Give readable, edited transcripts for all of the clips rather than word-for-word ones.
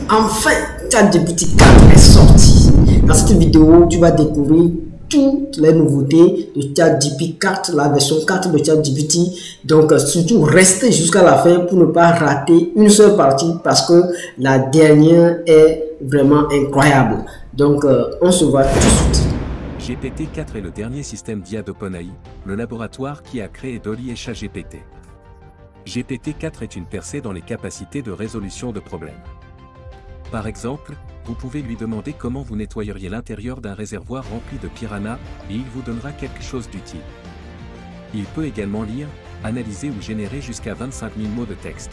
Enfin, ChatGPT 4 est sorti. Dans cette vidéo, tu vas découvrir toutes les nouveautés de ChatGPT 4, la version 4 de ChatGPT. Donc, surtout, restez jusqu'à la fin pour ne pas rater une seule partie parce que la dernière est vraiment incroyable. Donc, on se voit tout de suite. GPT-4 est le dernier système d'IA d'OpenAI, le laboratoire qui a créé Dolly et ChatGPT. GPT-4 est une percée dans les capacités de résolution de problèmes. Par exemple, vous pouvez lui demander comment vous nettoyeriez l'intérieur d'un réservoir rempli de piranhas, et il vous donnera quelque chose d'utile. Il peut également lire, analyser ou générer jusqu'à 25 000 mots de texte.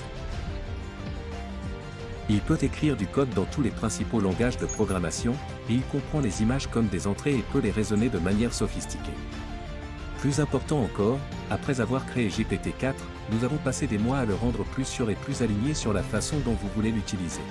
Il peut écrire du code dans tous les principaux langages de programmation, et il comprend les images comme des entrées et peut les raisonner de manière sophistiquée. Plus important encore, après avoir créé GPT-4, nous avons passé des mois à le rendre plus sûr et plus aligné sur la façon dont vous voulez l'utiliser.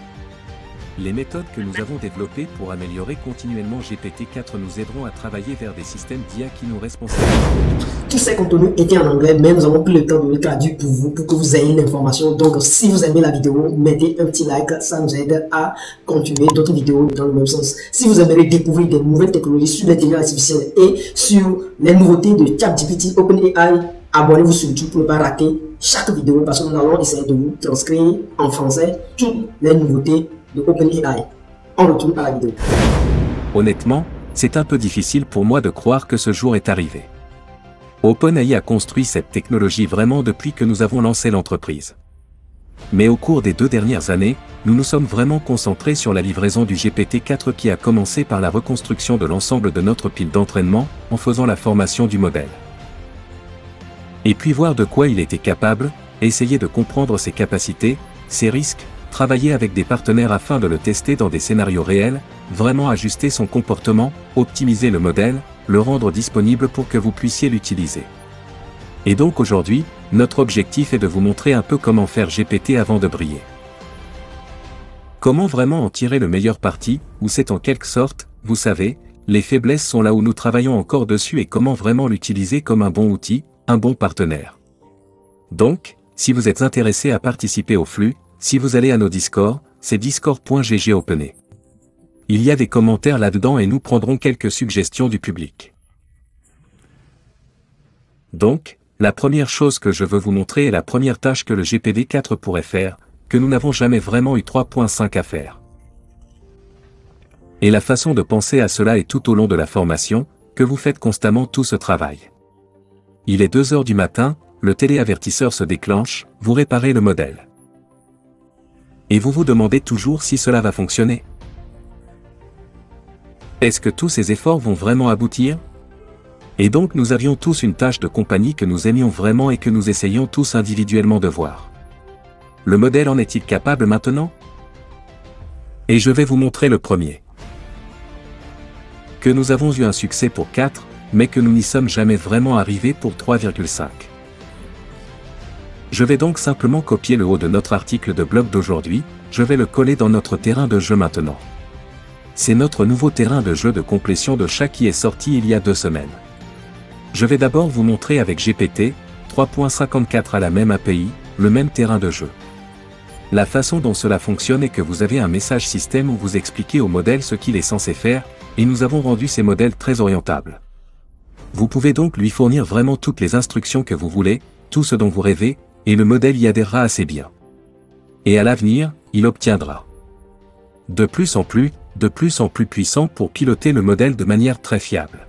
Les méthodes que nous avons développées pour améliorer continuellement GPT-4 nous aideront à travailler vers des systèmes d'IA qui nous responsabilisent. Tous ces contenus étaient en anglais, mais nous avons pris le temps de le traduire pour vous, pour que vous ayez l'information. Donc, si vous aimez la vidéo, mettez un petit like, ça nous aide à continuer d'autres vidéos dans le même sens. Si vous aimeriez découvrir des nouvelles technologies sur l'intelligence artificielle et sur les nouveautés de ChatGPT, OpenAI, abonnez-vous surtout pour ne pas rater chaque vidéo parce que nous allons essayer de vous transcrire en français toutes les nouveautés de OpenAI. On retourne à la vidéo. Honnêtement, c'est un peu difficile pour moi de croire que ce jour est arrivé. OpenAI a construit cette technologie vraiment depuis que nous avons lancé l'entreprise. Mais au cours des 2 dernières années, nous nous sommes vraiment concentrés sur la livraison du GPT-4 qui a commencé par la reconstruction de l'ensemble de notre pile d'entraînement, en faisant la formation du modèle. Et puis voir de quoi il était capable, essayer de comprendre ses capacités, ses risques, travailler avec des partenaires afin de le tester dans des scénarios réels, vraiment ajuster son comportement, optimiser le modèle, le rendre disponible pour que vous puissiez l'utiliser. Et donc aujourd'hui, notre objectif est de vous montrer un peu comment faire GPT avant de briller. Comment vraiment en tirer le meilleur parti, ou c'est en quelque sorte, vous savez, les faiblesses sont là où nous travaillons encore dessus et comment vraiment l'utiliser comme un bon outil, un bon partenaire. Donc, si vous êtes intéressé à participer au flux, si vous allez à nos Discord, c'est discord.gg opené. Il y a des commentaires là-dedans et nous prendrons quelques suggestions du public. Donc, la première chose que je veux vous montrer est la première tâche que le GPT-4 pourrait faire, que nous n'avons jamais vraiment eu 3.5 à faire. Et la façon de penser à cela est tout au long de la formation, que vous faites constamment tout ce travail. Il est 2 heures du matin, le téléavertisseur se déclenche, vous réparez le modèle. Et vous vous demandez toujours si cela va fonctionner. Est-ce que tous ces efforts vont vraiment aboutir? Et donc nous avions tous une tâche de compagnie que nous aimions vraiment et que nous essayions tous individuellement de voir. Le modèle en est-il capable maintenant? Et je vais vous montrer le premier. Que nous avons eu un succès pour 4, mais que nous n'y sommes jamais vraiment arrivés pour 3,5. Je vais donc simplement copier le haut de notre article de blog d'aujourd'hui, je vais le coller dans notre terrain de jeu maintenant. C'est notre nouveau terrain de jeu de complétion de chat qui est sorti il y a 2 semaines. Je vais d'abord vous montrer avec GPT 3.54 à la même API, le même terrain de jeu. La façon dont cela fonctionne est que vous avez un message système où vous expliquez au modèle ce qu'il est censé faire, et nous avons rendu ces modèles très orientables. Vous pouvez donc lui fournir vraiment toutes les instructions que vous voulez, tout ce dont vous rêvez, et le modèle y adhérera assez bien. Et à l'avenir, il obtiendra de plus en plus puissant pour piloter le modèle de manière très fiable.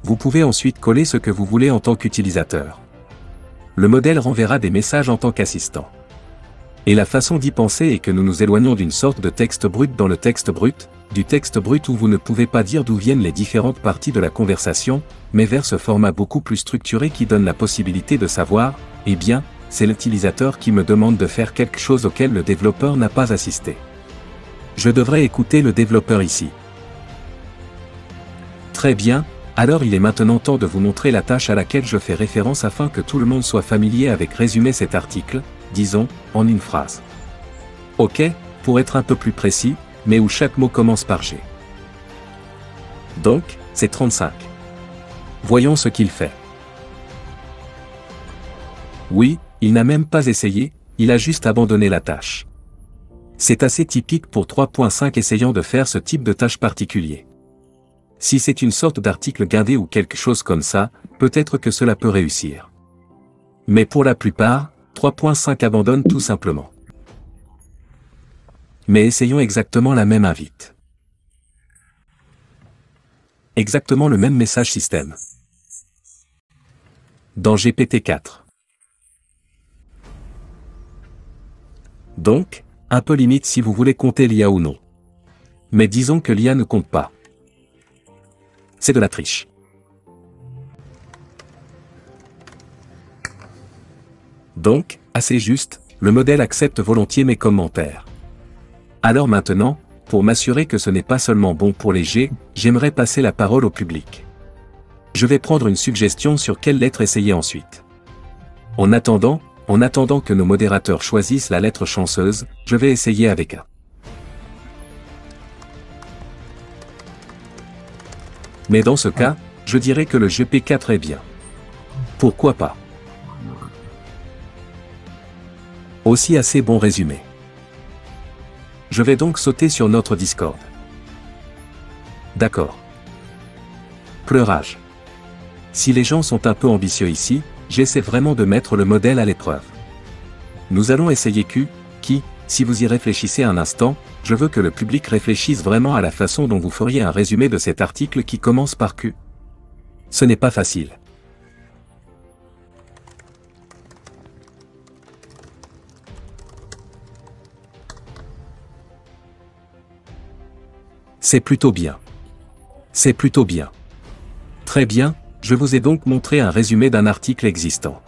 Vous pouvez ensuite coller ce que vous voulez en tant qu'utilisateur. Le modèle renverra des messages en tant qu'assistant. Et la façon d'y penser est que nous nous éloignons d'une sorte de texte brut dans le texte brut, du texte brut où vous ne pouvez pas dire d'où viennent les différentes parties de la conversation, mais vers ce format beaucoup plus structuré qui donne la possibilité de savoir, eh bien, c'est l'utilisateur qui me demande de faire quelque chose auquel le développeur n'a pas assisté. Je devrais écouter le développeur ici. Très bien, alors il est maintenant temps de vous montrer la tâche à laquelle je fais référence afin que tout le monde soit familier avec résumer cet article, disons, en une phrase. Ok, pour être un peu plus précis, mais où chaque mot commence par G. Donc, c'est 35. Voyons ce qu'il fait. Oui, il n'a même pas essayé, il a juste abandonné la tâche. C'est assez typique pour 3.5 essayant de faire ce type de tâche particulier. Si c'est une sorte d'article guindé ou quelque chose comme ça, peut-être que cela peut réussir. Mais pour la plupart, 3.5 abandonne tout simplement. Mais essayons exactement la même invite. Exactement le même message système. Dans GPT-4. Donc, un peu limite si vous voulez compter l'IA ou non. Mais disons que l'IA ne compte pas. C'est de la triche. Donc, assez juste, le modèle accepte volontiers mes commentaires. Alors maintenant, pour m'assurer que ce n'est pas seulement bon pour les G, j'aimerais passer la parole au public. Je vais prendre une suggestion sur quelle lettre essayer ensuite. En attendant que nos modérateurs choisissent la lettre chanceuse, je vais essayer avec A. Mais dans ce cas, je dirais que le GP4 est bien. Pourquoi pas? Aussi assez bon résumé. Je vais donc sauter sur notre Discord. D'accord. Pleurage. Si les gens sont un peu ambitieux ici, j'essaie vraiment de mettre le modèle à l'épreuve. Nous allons essayer Q, qui, si vous y réfléchissez un instant, je veux que le public réfléchisse vraiment à la façon dont vous feriez un résumé de cet article qui commence par Q. Ce n'est pas facile. C'est plutôt bien. C'est plutôt bien. Très bien, je vous ai donc montré un résumé d'un article existant.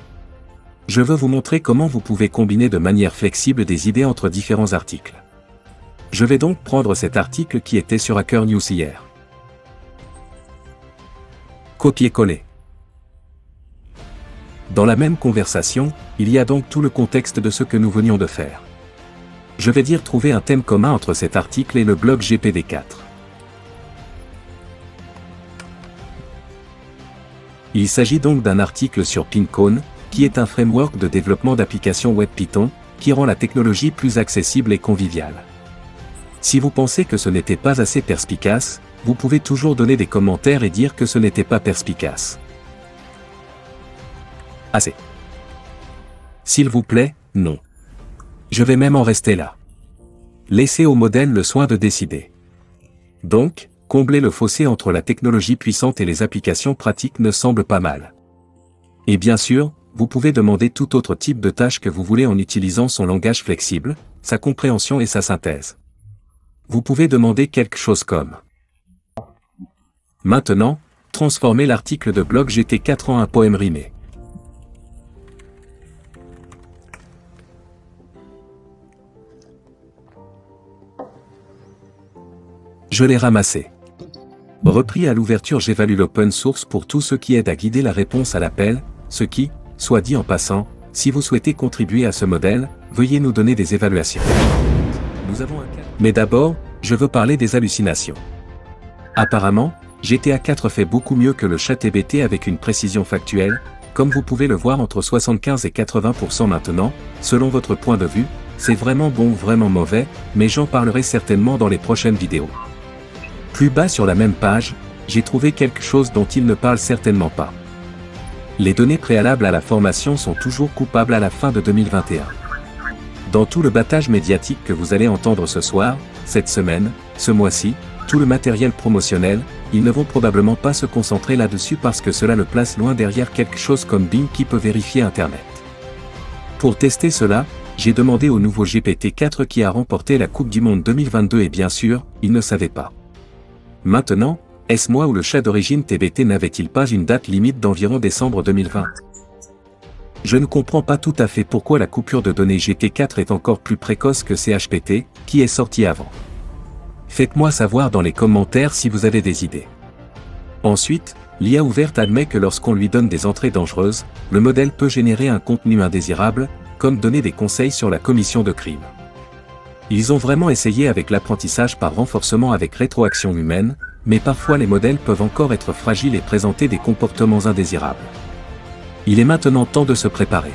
Je veux vous montrer comment vous pouvez combiner de manière flexible des idées entre différents articles. Je vais donc prendre cet article qui était sur Hacker News hier. Copier-coller. Dans la même conversation, il y a donc tout le contexte de ce que nous venions de faire. Je vais dire trouver un thème commun entre cet article et le blog GPD4. Il s'agit donc d'un article sur Pinecone, qui est un framework de développement d'applications web Python, qui rend la technologie plus accessible et conviviale. Si vous pensez que ce n'était pas assez perspicace, vous pouvez toujours donner des commentaires et dire que ce n'était pas perspicace. Assez. S'il vous plaît, non. Je vais même en rester là. Laissez au modèle le soin de décider. Donc, combler le fossé entre la technologie puissante et les applications pratiques ne semble pas mal. Et bien sûr, vous pouvez demander tout autre type de tâche que vous voulez en utilisant son langage flexible, sa compréhension et sa synthèse. Vous pouvez demander quelque chose comme: maintenant, transformer l'article de blog GT4 en un poème rimé. Je l'ai ramassé. Repris à l'ouverture, j'évalue l'open source pour tout ce qui aide à guider la réponse à l'appel, ce qui, soit dit en passant, si vous souhaitez contribuer à ce modèle, veuillez nous donner des évaluations. Nous avons un cas. Mais d'abord, je veux parler des hallucinations. Apparemment, GTA4 fait beaucoup mieux que le ChatGPT avec une précision factuelle, comme vous pouvez le voir entre 75 et 80% maintenant, selon votre point de vue, c'est vraiment bon ou vraiment mauvais, mais j'en parlerai certainement dans les prochaines vidéos. Plus bas sur la même page, j'ai trouvé quelque chose dont il ne parle certainement pas. Les données préalables à la formation sont toujours coupables à la fin de 2021. Dans tout le battage médiatique que vous allez entendre ce soir, cette semaine, ce mois-ci, tout le matériel promotionnel, ils ne vont probablement pas se concentrer là-dessus parce que cela le place loin derrière quelque chose comme Bing qui peut vérifier Internet. Pour tester cela, j'ai demandé au nouveau GPT-4 qui a remporté la Coupe du Monde 2022 et bien sûr, il ne savait pas. Maintenant, est-ce moi ou le chat d'origine TBT n'avait-il pas une date limite d'environ décembre 2020? Je ne comprends pas tout à fait pourquoi la coupure de données GT4 est encore plus précoce que CHPT, qui est sorti avant. Faites-moi savoir dans les commentaires si vous avez des idées. Ensuite, l'IA ouverte admet que lorsqu'on lui donne des entrées dangereuses, le modèle peut générer un contenu indésirable, comme donner des conseils sur la commission de crimes. Ils ont vraiment essayé avec l'apprentissage par renforcement avec rétroaction humaine, mais parfois les modèles peuvent encore être fragiles et présenter des comportements indésirables. Il est maintenant temps de se préparer.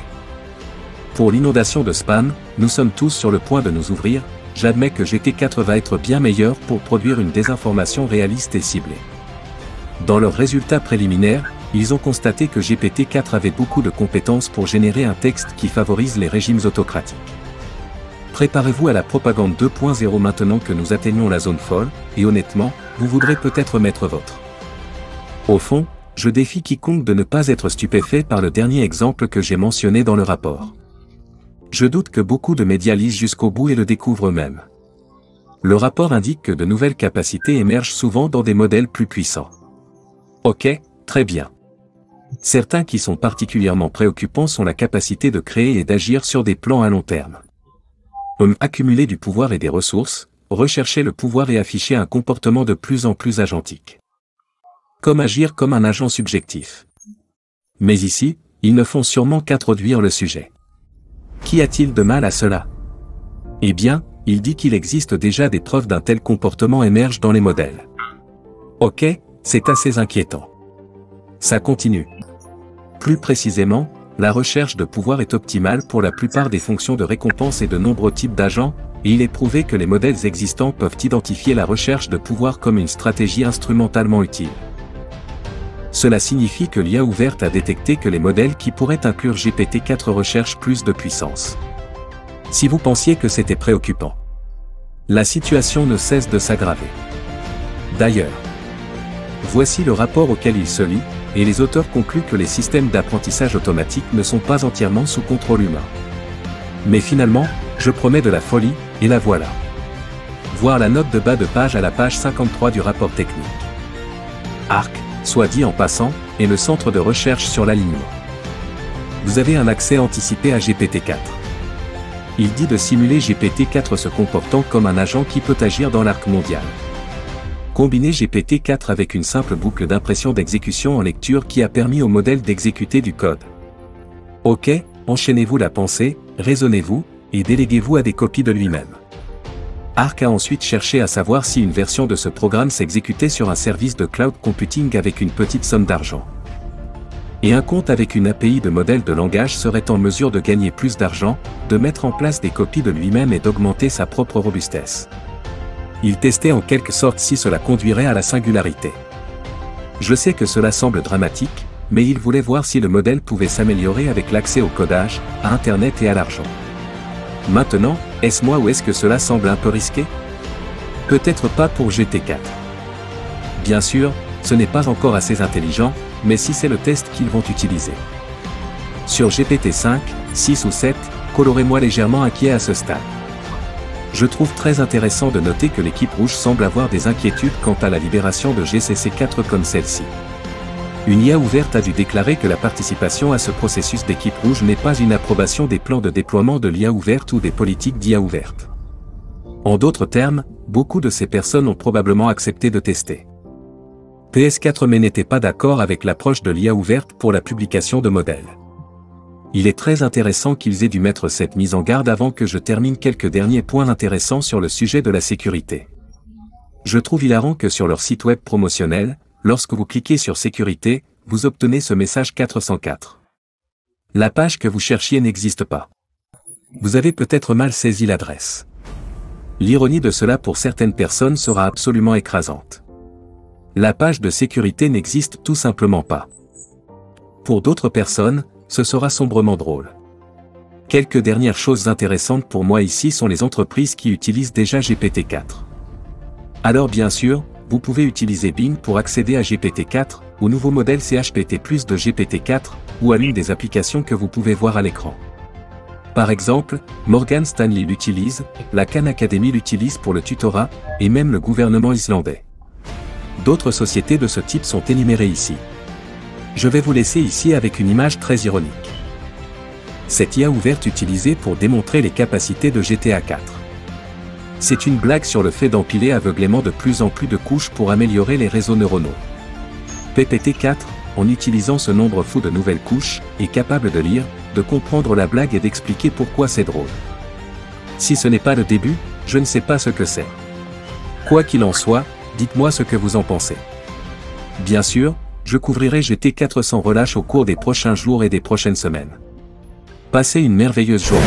Pour l'inondation de spam, nous sommes tous sur le point de nous ouvrir, j'admets que GPT-4 va être bien meilleur pour produire une désinformation réaliste et ciblée. Dans leurs résultats préliminaires, ils ont constaté que GPT-4 avait beaucoup de compétences pour générer un texte qui favorise les régimes autocratiques. Préparez-vous à la propagande 2.0 maintenant que nous atteignons la zone folle, et honnêtement, vous voudrez peut-être mettre votre. Au fond, je défie quiconque de ne pas être stupéfait par le dernier exemple que j'ai mentionné dans le rapport. Je doute que beaucoup de médias lisent jusqu'au bout et le découvrent eux-mêmes. Le rapport indique que de nouvelles capacités émergent souvent dans des modèles plus puissants. Ok, très bien. Certains qui sont particulièrement préoccupants sont la capacité de créer et d'agir sur des plans à long terme. Accumuler du pouvoir et des ressources, rechercher le pouvoir et afficher un comportement de plus en plus agentique. Comme agir comme un agent subjectif. Mais ici, ils ne font sûrement qu'introduire le sujet. Qu'y a-t-il de mal à cela? Eh bien, il dit qu'il existe déjà des preuves d'un tel comportement émerge dans les modèles. Ok, c'est assez inquiétant. Ça continue. Plus précisément, la recherche de pouvoir est optimale pour la plupart des fonctions de récompense et de nombreux types d'agents, et il est prouvé que les modèles existants peuvent identifier la recherche de pouvoir comme une stratégie instrumentalement utile. Cela signifie que l'IA ouverte a détecté que les modèles qui pourraient inclure GPT-4 recherchent plus de puissance. Si vous pensiez que c'était préoccupant, la situation ne cesse de s'aggraver. D'ailleurs, voici le rapport auquel il se lie, et les auteurs concluent que les systèmes d'apprentissage automatique ne sont pas entièrement sous contrôle humain. Mais finalement, je promets de la folie, et la voilà. Voir la note de bas de page à la page 53 du rapport technique. ARC, soit dit en passant, est le centre de recherche sur l'alignement. Vous avez un accès anticipé à GPT-4. Il dit de simuler GPT-4 se comportant comme un agent qui peut agir dans l'arc mondial. Combiner GPT-4 avec une simple boucle d'impression d'exécution en lecture qui a permis au modèle d'exécuter du code. Ok, enchaînez-vous la pensée, raisonnez-vous, et déléguez-vous à des copies de lui-même. ARC a ensuite cherché à savoir si une version de ce programme s'exécutait sur un service de cloud computing avec une petite somme d'argent. Et un compte avec une API de modèle de langage serait en mesure de gagner plus d'argent, de mettre en place des copies de lui-même et d'augmenter sa propre robustesse. Il testait en quelque sorte si cela conduirait à la singularité. Je sais que cela semble dramatique, mais il voulait voir si le modèle pouvait s'améliorer avec l'accès au codage, à Internet et à l'argent. Maintenant, est-ce moi ou est-ce que cela semble un peu risqué? Peut-être pas pour GPT-4. Bien sûr, ce n'est pas encore assez intelligent, mais si c'est le test qu'ils vont utiliser. Sur GPT-5, 6 ou 7, colorez-moi légèrement inquiet à ce stade. Je trouve très intéressant de noter que l'équipe rouge semble avoir des inquiétudes quant à la libération de GCC4 comme celle-ci. Une IA ouverte a dû déclarer que la participation à ce processus d'équipe rouge n'est pas une approbation des plans de déploiement de l'IA ouverte ou des politiques d'IA ouverte. En d'autres termes, beaucoup de ces personnes ont probablement accepté de tester. PS4 mais n'était pas d'accord avec l'approche de l'IA ouverte pour la publication de modèles. Il est très intéressant qu'ils aient dû mettre cette mise en garde avant que je termine quelques derniers points intéressants sur le sujet de la sécurité. Je trouve hilarant que sur leur site web promotionnel, lorsque vous cliquez sur sécurité, vous obtenez ce message 404. La page que vous cherchiez n'existe pas. Vous avez peut-être mal saisi l'adresse. L'ironie de cela pour certaines personnes sera absolument écrasante. La page de sécurité n'existe tout simplement pas. Pour d'autres personnes, ce sera sombrement drôle. Quelques dernières choses intéressantes pour moi ici sont les entreprises qui utilisent déjà GPT-4. Alors bien sûr, vous pouvez utiliser Bing pour accéder à GPT-4, au nouveau modèle CHPT+ de GPT-4, ou à l'une des applications que vous pouvez voir à l'écran. Par exemple, Morgan Stanley l'utilise, la Khan Academy l'utilise pour le tutorat, et même le gouvernement islandais. D'autres sociétés de ce type sont énumérées ici. Je vais vous laisser ici avec une image très ironique. Cette IA ouverte utilisée pour démontrer les capacités de GTA 4. C'est une blague sur le fait d'empiler aveuglément de plus en plus de couches pour améliorer les réseaux neuronaux. PPT-4, en utilisant ce nombre fou de nouvelles couches, est capable de lire, de comprendre la blague et d'expliquer pourquoi c'est drôle. Si ce n'est pas le début, je ne sais pas ce que c'est. Quoi qu'il en soit, dites-moi ce que vous en pensez. Bien sûr, je couvrirai GT4 sans relâche au cours des prochains jours et des prochaines semaines. Passez une merveilleuse journée.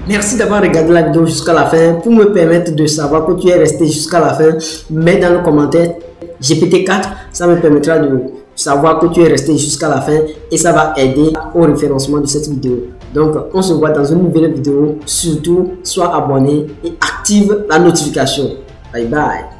Merci d'avoir regardé la vidéo jusqu'à la fin. Pour me permettre de savoir que tu es resté jusqu'à la fin, mets dans le commentaire GPT-4. Ça me permettra de savoir que tu es resté jusqu'à la fin et ça va aider au référencement de cette vidéo. Donc, on se voit dans une nouvelle vidéo. Surtout, sois abonné et active la notification. Bye bye.